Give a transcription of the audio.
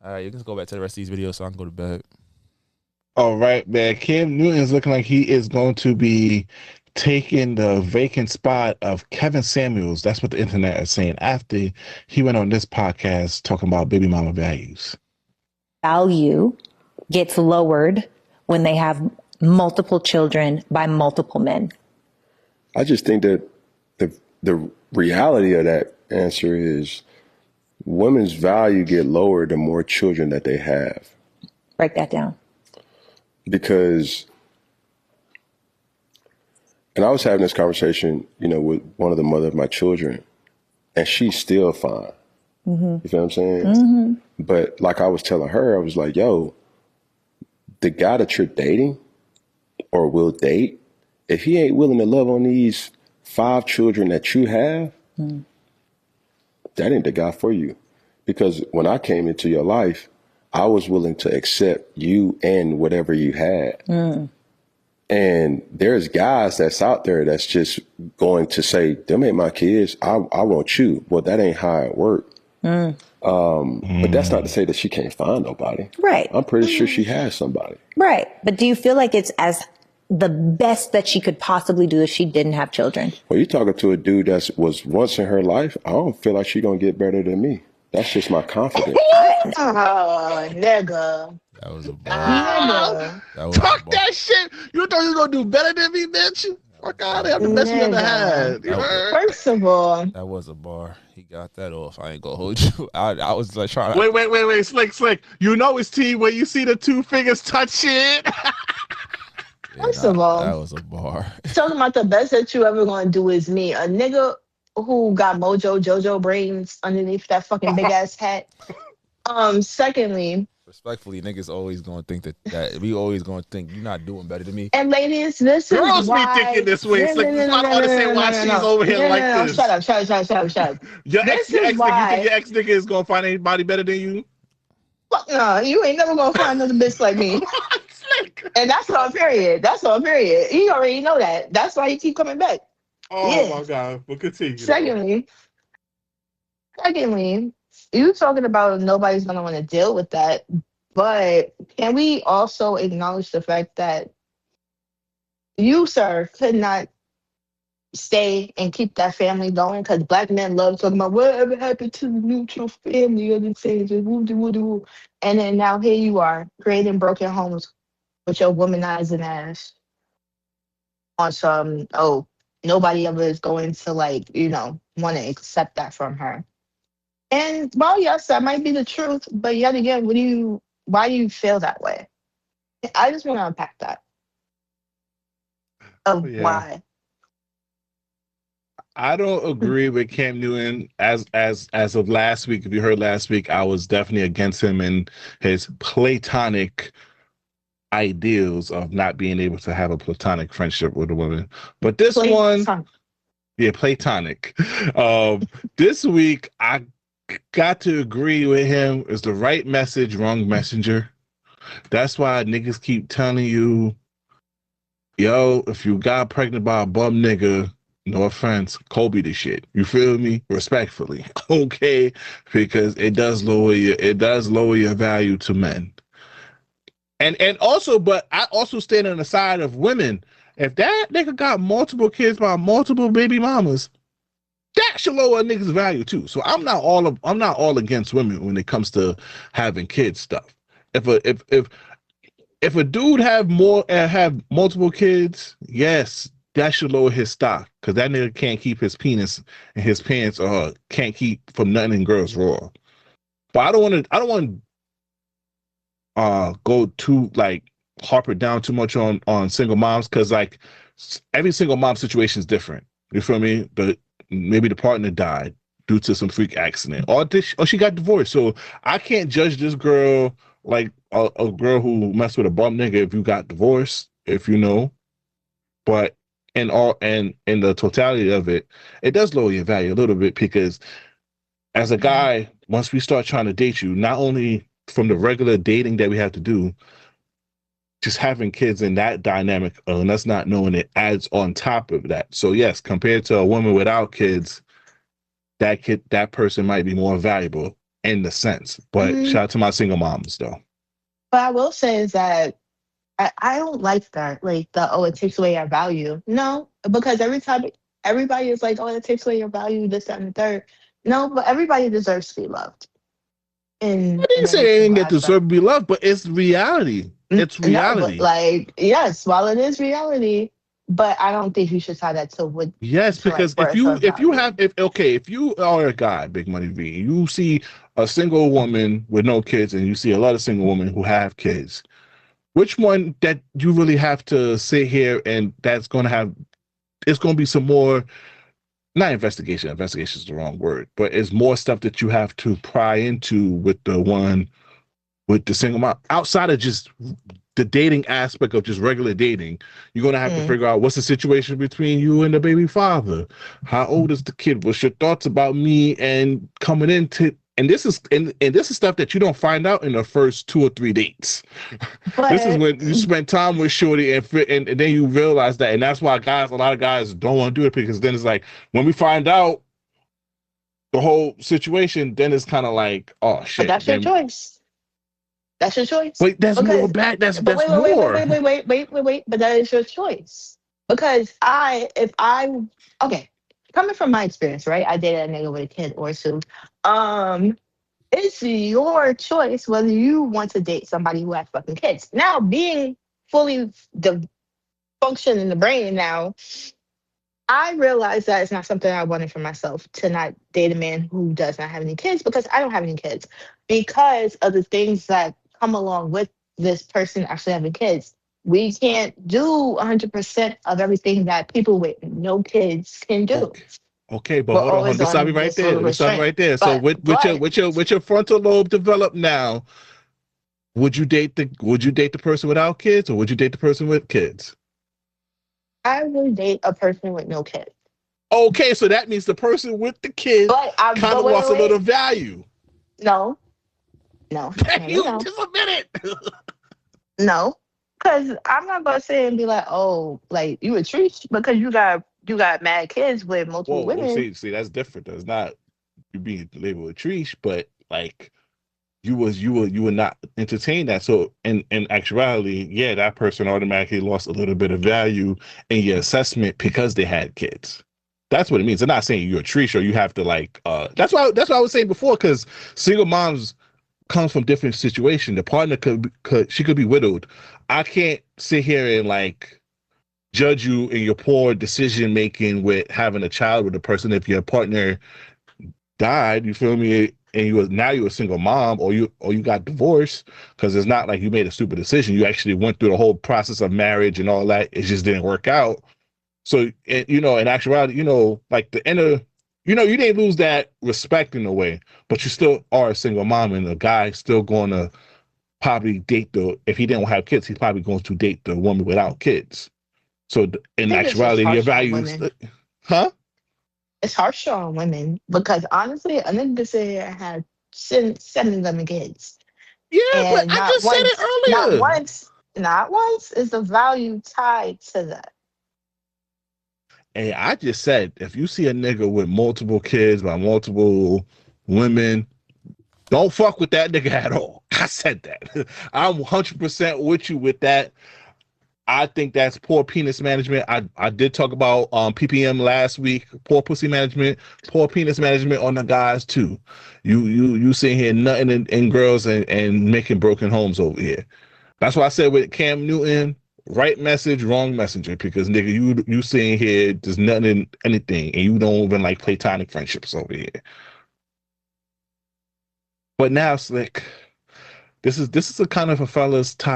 All right, you can go back to the rest of these videos so I can go to bed. All right, man. Cam Newton is looking like he is going to be taking the vacant spot of Kevin Samuels. That's what the internet is saying after he went on this podcast talking about baby mama values. Value gets lowered when they have multiple children by multiple men. I just think that the reality of that answer is women's value get lower the more children that they have. Break that down. Because, and I was having this conversation, with one of the mother of my children, and she's still fine. Mm-hmm. You feel what I'm saying? Mm-hmm. But like I was telling her, I was like, yo, the guy that you're dating or will date, if he ain't willing to love on these 5 children that you have, that ain't the guy for you. Because when I came into your life, I was willing to accept you and whatever you had. And there's guys that's out there that's just going to say, them ain't my kids. I want you. Well, that ain't how it worked. But that's not to say that she can't find nobody. Right. I'm pretty sure she has somebody. Right. But do you feel like it's as the best that she could possibly do if she didn't have children? Well, you're talking to a dude that was once in her life. I don't feel like she's going to get better than me. That's just my confidence. Oh, nigga. That was a bar. Talk that shit. You thought you were going to do better than me, bitch? Fuck out of here. I'm the best we ever had. First of all. That was a bar. He got that off. I ain't going to hold you. I was like trying to. Wait. Slick. You know it's T when you see the 2 fingers touch shit. First of all, that was a bar. Talking about the best that you ever gonna do is me, a nigga who got Mojo Jojo brains underneath that fucking big ass hat. Secondly, respectfully, niggas always gonna think that we always gonna think you're not doing better than me. And ladies, this girls is why be thinking this way. It's like I don't understand why she's over here like this. Shut up. Your ex nigga, you think your ex nigga is gonna find anybody better than you? Fuck no, you ain't never gonna find another bitch like me. And that's on period. He already know that. That's why he keep coming back. Oh my God. We'll continue. Secondly, you talking about nobody's gonna want to deal with that, but can we also acknowledge the fact that you, sir, could not stay and keep that family going? Because black men love talking about whatever happened to the neutral family or the things, and then now here you are creating broken homes with your womanizing ass on some, nobody ever is going to want to accept that from her. And well, yes, that might be the truth, but yet again, why do you feel that way? I just want to unpack that. Why? I don't agree with Cam Newton as of last week. If you heard last week, I was definitely against him and his platonic ideals of not being able to have a platonic friendship with a woman. But this platonic. This week, I got to agree with him. It's the right message, wrong messenger. That's why niggas keep telling you, yo, if you got pregnant by a bum nigga, no offense, Kobe the shit. You feel me? Respectfully. Okay? Because it does lower your value to men. And also, but I also stand on the side of women. If that nigga got multiple kids by multiple baby mamas, that should lower a nigga's value too. So I'm not all against women when it comes to having kids stuff. If a dude have multiple kids, yes, that should lower his stock because that nigga can't keep his penis in his pants or can't keep from nothing in girls raw. But I don't want go too harp it down too much on single moms because every single mom situation is different. You feel me? But maybe the partner died due to some freak accident, or she got divorced. So I can't judge this girl like a girl who messed with a bum nigga if you got divorced, if you know. But in the totality of it, it does lower your value a little bit because as a guy, once we start trying to date you, not only from the regular dating that we have to do, just having kids in that dynamic and us not knowing it adds on top of that. So yes, compared to a woman without kids, that person might be more valuable in the sense. But shout out to my single moms though. But I will say is that I don't like that. Like it takes away our value. No, because every time everybody is like, oh, it takes away your value, this, that, and the third. No, but everybody deserves to be loved. I didn't say they didn't get to deserve to be loved, but it's reality. It's reality. No, but yes, while it is reality, but I don't think you should tie that to what. Yes, because if you are a guy, Big Money V, you see a single woman with no kids, and you see a lot of single women who have kids. Which one that you really have to sit here and that's going to have? It's going to be some more. Not investigation. Investigation is the wrong word, but it's more stuff that you have to pry into with the one with the single mom. Outside of just the dating aspect of just regular dating, you're gonna have to figure out what's the situation between you and the baby father. How old is the kid? What's your thoughts about me and coming into? And this is stuff that you don't find out in the first 2 or 3 dates. But this is when you spend time with shorty and then you realize that, and that's why a lot of guys don't want to do it, because then it's like when we find out the whole situation, then it's kind of like, oh shit. But that's your choice. That's your choice. Wait, that's more bad. That's more. Wait. But that is your choice. Because coming from my experience, right? I dated a nigga with a kid or two. It's your choice whether you want to date somebody who has fucking kids. Now, being fully function in the brain now, I realize that it's not something I wanted for myself, to not date a man who does not have any kids, because I don't have any kids, because of the things that come along with this person actually having kids. We can't do 100% of everything that people with no kids can do. Okay, but hold on. Let's stop you right there. So with your frontal lobe developed now, would you date the person without kids, or would you date the person with kids? I would date a person with no kids. Okay, so that means the person with the kids kind of lost a little value. No. Just a minute. No, because I'm not gonna say and be like, oh, like you a treat because you got mad kids with multiple women. See, that's different. That's not you being labeled a treat, but like you would not entertain that. So in actuality, yeah, that person automatically lost a little bit of value in your assessment because they had kids. That's what it means. I'm not saying you're a treat or you have to like. That's why I was saying before, because single moms comes from different situations. The partner could be widowed. I can't sit here and like judge you in your poor decision making with having a child with a person if your partner died. You feel me? And you're a single mom, or you got divorced, because it's not like you made a stupid decision. You actually went through the whole process of marriage and all that. It just didn't work out. So in actuality, like the inner. You didn't lose that respect in a way, but you still are a single mom, and the guy's still going to probably date if he didn't have kids, he's probably going to date the woman without kids. So in actuality, your values, huh? It's harsher on women, because honestly, a nigga said I had 7 kids. Yeah, and but I just said it earlier. Not once is the value tied to that. And I just said, if you see a nigga with multiple kids by multiple women, don't fuck with that nigga at all. I said that. I'm 100% with you with that. I think that's poor penis management. I did talk about PPM last week. Poor pussy management, poor penis management on the guys too. You sitting here nutting in girls and making broken homes over here. That's why I said with Cam Newton, right message, wrong messenger, because nigga, you sitting here just nothing in anything, and you don't even like platonic friendships over here. But now, Slick, this is a kind of a fella's time.